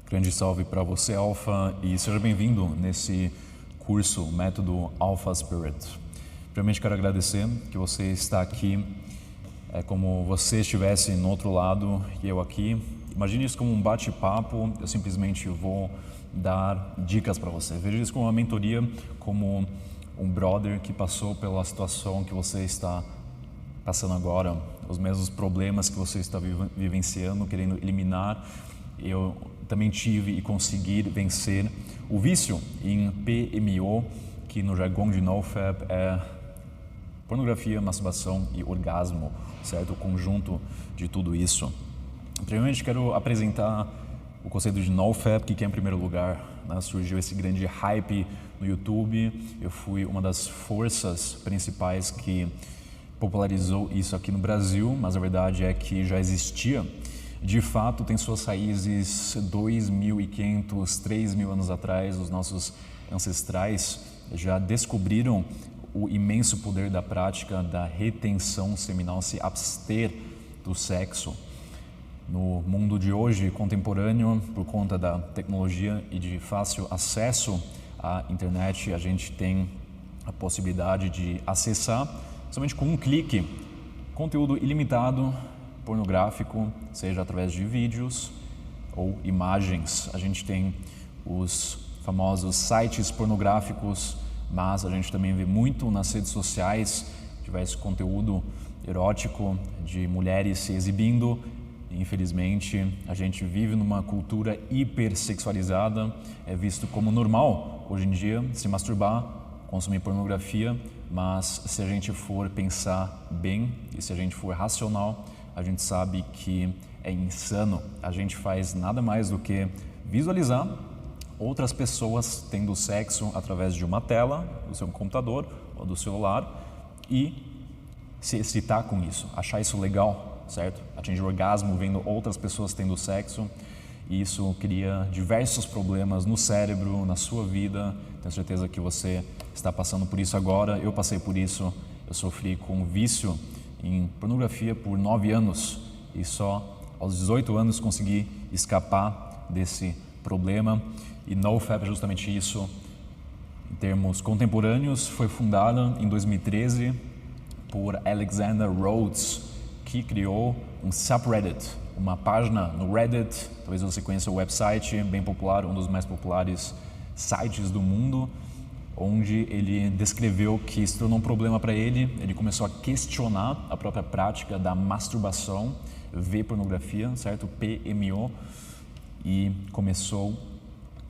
Grande salve para você, Alpha, e seja bem-vindo nesse curso Método Alpha Spirit. Primeiramente quero agradecer que você está aqui, como você estivesse no outro lado e eu aqui. Imagine isso como um bate-papo, eu simplesmente vou dar dicas para você. Veja isso como uma mentoria, como um brother que passou pela situação que você está passando agora, os mesmos problemas que você está vivenciando, querendo eliminar. Eu também tive e consegui vencer o vício em PMO, que no jargão de NoFap é pornografia, masturbação e orgasmo, certo? O conjunto de tudo isso. Primeiramente quero apresentar o conceito de NoFap, que é em primeiro lugar, né? Surgiu esse grande hype no YouTube. Eu fui uma das forças principais que popularizou isso aqui no Brasil, mas a verdade é que já existia. De fato, tem suas raízes 2.500, 3.000 anos atrás. Os nossos ancestrais já descobriram o imenso poder da prática da retenção seminal, se abster do sexo. No mundo de hoje, contemporâneo, por conta da tecnologia e de fácil acesso à internet, a gente tem a possibilidade de acessar, somente com um clique, conteúdo ilimitado, pornográfico, seja através de vídeos ou imagens. A gente tem os famosos sites pornográficos, mas a gente também vê muito nas redes sociais diversos conteúdo erótico de mulheres se exibindo. Infelizmente, a gente vive numa cultura hipersexualizada, é visto como normal hoje em dia se masturbar, consumir pornografia, mas se a gente for pensar bem e se a gente for racional, a gente sabe que é insano. A gente faz nada mais do que visualizar outras pessoas tendo sexo através de uma tela, do seu computador ou do celular e se excitar com isso, achar isso legal, certo? Atingir orgasmo vendo outras pessoas tendo sexo, e isso cria diversos problemas no cérebro, na sua vida. Tenho certeza que você está passando por isso agora. Eu passei por isso, eu sofri com vício em pornografia por 9 anos e só aos 18 anos consegui escapar desse problema. E NoFap é justamente isso. Em termos contemporâneos, foi fundada em 2013 por Alexander Rhodes, que criou um subreddit, uma página no Reddit. Talvez você conheça o website, bem popular, um dos mais populares sites do mundo, onde ele descreveu que se tornou um problema para ele. Ele começou a questionar a própria prática da masturbação, ver pornografia, certo? PMO, e começou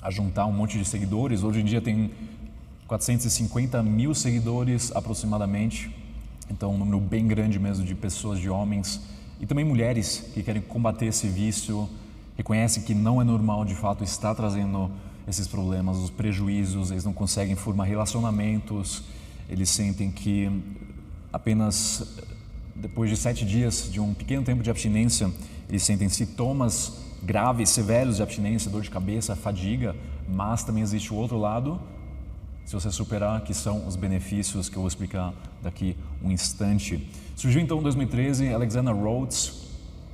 a juntar um monte de seguidores. Hoje em dia tem 450 mil seguidores aproximadamente, então um número bem grande mesmo de pessoas, de homens e também mulheres que querem combater esse vício, reconhecem que não é normal, de fato está trazendo esses problemas, os prejuízos, eles não conseguem formar relacionamentos, eles sentem que apenas depois de 7 dias de um pequeno tempo de abstinência, eles sentem sintomas graves, severos de abstinência, dor de cabeça, fadiga, mas também existe o outro lado, se você superar, que são os benefícios que eu vou explicar daqui um instante. Surgiu então em 2013 Alexander Rhodes,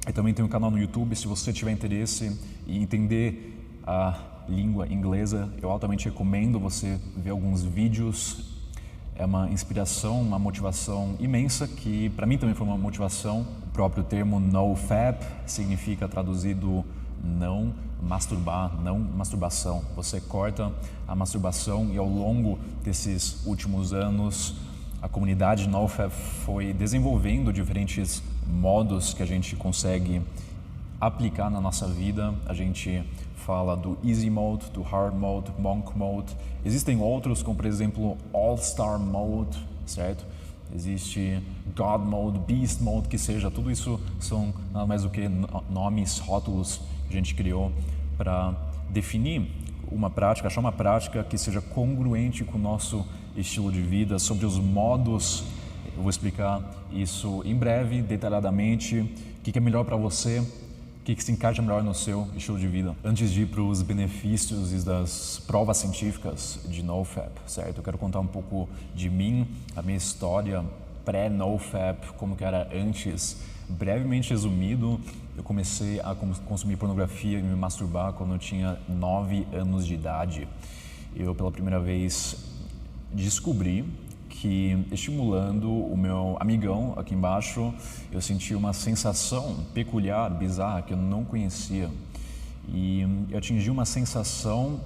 e também tem um canal no YouTube. Se você tiver interesse em entender a língua inglesa, eu altamente recomendo você ver alguns vídeos. É uma inspiração, uma motivação imensa, que para mim também foi uma motivação. O próprio termo NoFap significa, traduzido, não masturbar, não masturbação. Você corta a masturbação, e ao longo desses últimos anos a comunidade NoFap foi desenvolvendo diferentes modos que a gente consegue aplicar na nossa vida. A gente fala do Easy Mode, do Hard Mode, Monk Mode. Existem outros, como por exemplo All Star Mode, certo? Existe God Mode, Beast Mode, que seja, tudo isso são nada mais do que nomes, rótulos que a gente criou para definir uma prática, achar uma prática que seja congruente com o nosso estilo de vida. Sobre os modos, eu vou explicar isso em breve, detalhadamente, o que é melhor para você, o que se encaixa melhor no seu estilo de vida. Antes de ir para os benefícios e das provas científicas de NoFap, certo? Eu quero contar um pouco de mim, a minha história pré-NoFap, como que era antes brevemente resumido, eu comecei a consumir pornografia e me masturbar quando eu tinha 9 anos de idade. Eu, pela primeira vez, descobri que, estimulando o meu amigão aqui embaixo, eu senti uma sensação peculiar, bizarra, que eu não conhecia. E eu atingi uma sensação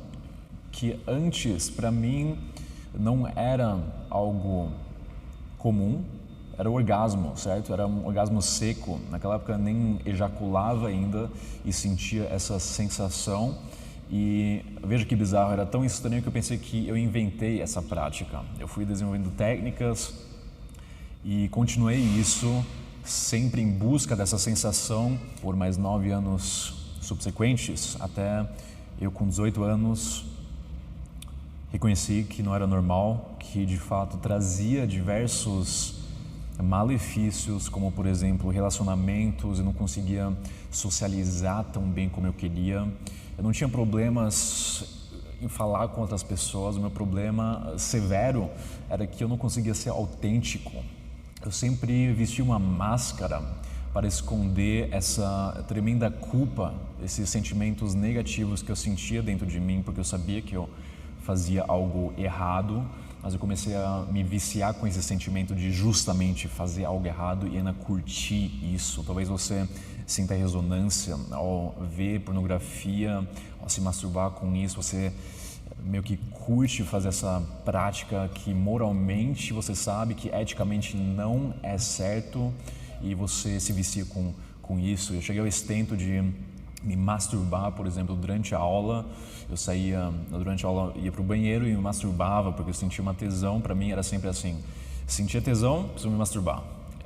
que antes, para mim, não era algo comum, era o orgasmo, certo? Era um orgasmo seco. Naquela época eu nem ejaculava ainda e sentia essa sensação. E veja que bizarro, era tão estranho que eu pensei que eu inventei essa prática. Eu fui desenvolvendo técnicas e continuei isso sempre em busca dessa sensação por mais 9 anos subsequentes, até eu com 18 anos reconheci que não era normal, que de fato trazia diversos malefícios, como por exemplo relacionamentos, eu não conseguia socializar tão bem como eu queria, eu não tinha problemas em falar com outras pessoas, o meu problema severo era que eu não conseguia ser autêntico. Eu sempre vesti uma máscara para esconder essa tremenda culpa, esses sentimentos negativos que eu sentia dentro de mim, porque eu sabia que eu fazia algo errado, mas eu comecei a me viciar com esse sentimento de justamente fazer algo errado e ainda curtir isso. Talvez você sinta ressonância ao ver pornografia, ao se masturbar com isso, você meio que curte fazer essa prática que moralmente você sabe que eticamente não é certo e você se vicia com isso. Eu cheguei ao extento de me masturbar, por exemplo, durante a aula. Eu saía durante a aula, ia para o banheiro e me masturbava porque eu sentia uma tesão. Para mim era sempre assim, sentia tesão, preciso me masturbar.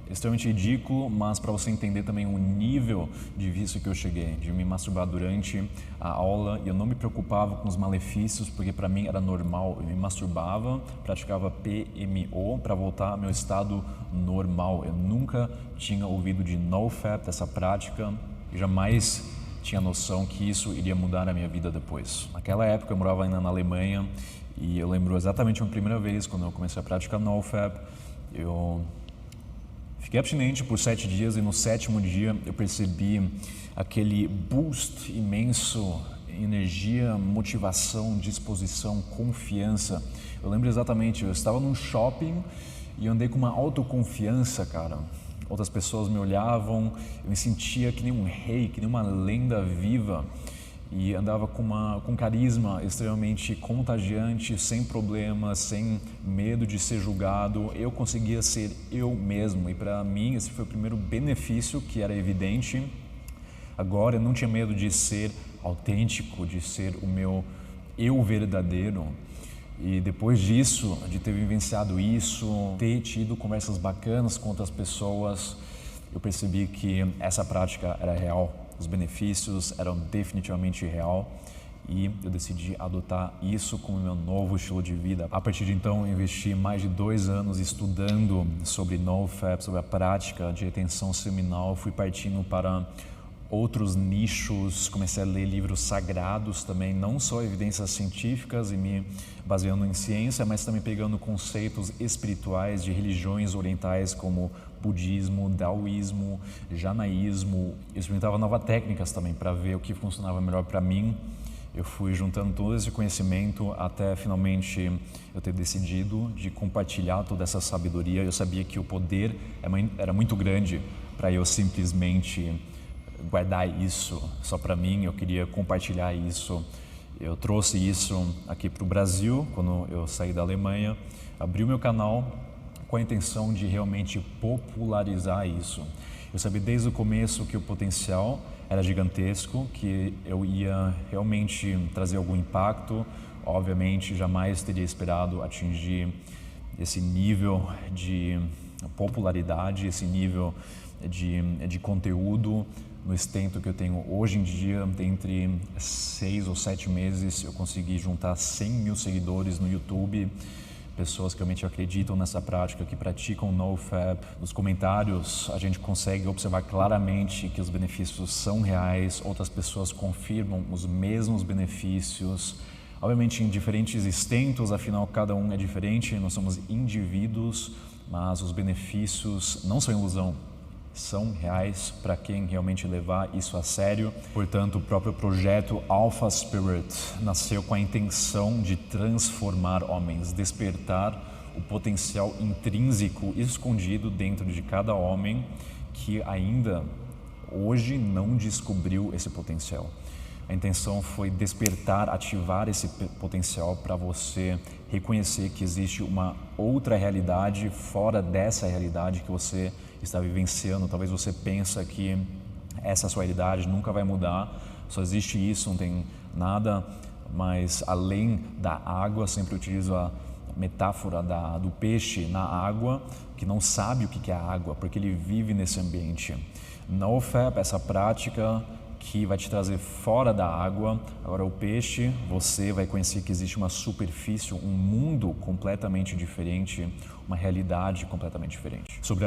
Extremamente ridículo, mas para você entender também o nível de vício que eu cheguei, de me masturbar durante a aula, e eu não me preocupava com os malefícios, porque para mim era normal. Eu me masturbava, praticava PMO para voltar ao meu estado normal. Eu nunca tinha ouvido de NoFap, dessa prática, e jamais tinha noção que isso iria mudar a minha vida depois. Naquela época eu morava ainda na Alemanha e eu lembro exatamente a primeira vez quando eu comecei a praticar NoFap, eu fiquei abstinente por 7 dias e no 7º dia eu percebi aquele boost imenso, energia, motivação, disposição, confiança. Eu lembro exatamente, eu estava num shopping e eu andei com uma autoconfiança, cara. Outras pessoas me olhavam, eu me sentia que nem um rei, que nem uma lenda viva e andava com carisma extremamente contagiante, sem problemas, sem medo de ser julgado. Eu conseguia ser eu mesmo e para mim esse foi o primeiro benefício que era evidente. Agora eu não tinha medo de ser autêntico, de ser o meu eu verdadeiro. E depois disso, de ter vivenciado isso, ter tido conversas bacanas com outras pessoas, eu percebi que essa prática era real, os benefícios eram definitivamente real e eu decidi adotar isso como meu novo estilo de vida. A partir de então, eu investi mais de 2 anos estudando sobre NoFap, sobre a prática de retenção seminal, fui partindo para outros nichos, comecei a ler livros sagrados também, não só evidências científicas e me baseando em ciência, mas também pegando conceitos espirituais de religiões orientais como budismo, daoísmo, janaísmo. Eu experimentava novas técnicas também para ver o que funcionava melhor para mim. Eu fui juntando todo esse conhecimento até finalmente eu ter decidido de compartilhar toda essa sabedoria. Eu sabia que o poder era muito grande para eu simplesmente guardar isso só para mim, eu queria compartilhar isso. Eu trouxe isso aqui para o Brasil, quando eu saí da Alemanha, abri o meu canal com a intenção de realmente popularizar isso. Eu sabia desde o começo que o potencial era gigantesco, que eu ia realmente trazer algum impacto. Obviamente, jamais teria esperado atingir esse nível de popularidade, esse nível de conteúdo no extento que eu tenho hoje em dia. Entre 6 ou 7 meses eu consegui juntar 100 mil seguidores no YouTube, pessoas que realmente acreditam nessa prática, que praticam NoFap. Nos comentários a gente consegue observar claramente que os benefícios são reais, outras pessoas confirmam os mesmos benefícios, obviamente em diferentes extentos, afinal cada um é diferente, nós somos indivíduos, mas os benefícios não são ilusão. são reais para quem realmente levar isso a sério. Portanto, o próprio projeto Alpha Spirit nasceu com a intenção de transformar homens, despertar o potencial intrínseco escondido dentro de cada homem que ainda hoje não descobriu esse potencial. A intenção foi despertar, ativar esse potencial para você reconhecer que existe uma outra realidade fora dessa realidade que você está vivenciando. Talvez você pense que essa sua realidade nunca vai mudar, só existe isso, não tem nada mais além da água. Sempre utilizo a metáfora do peixe na água, que não sabe o que é a água, porque ele vive nesse ambiente. NoFap, essa prática que vai te trazer fora da água. Agora o peixe, você vai conhecer que existe uma superfície, um mundo completamente diferente, uma realidade completamente diferente. Sobre a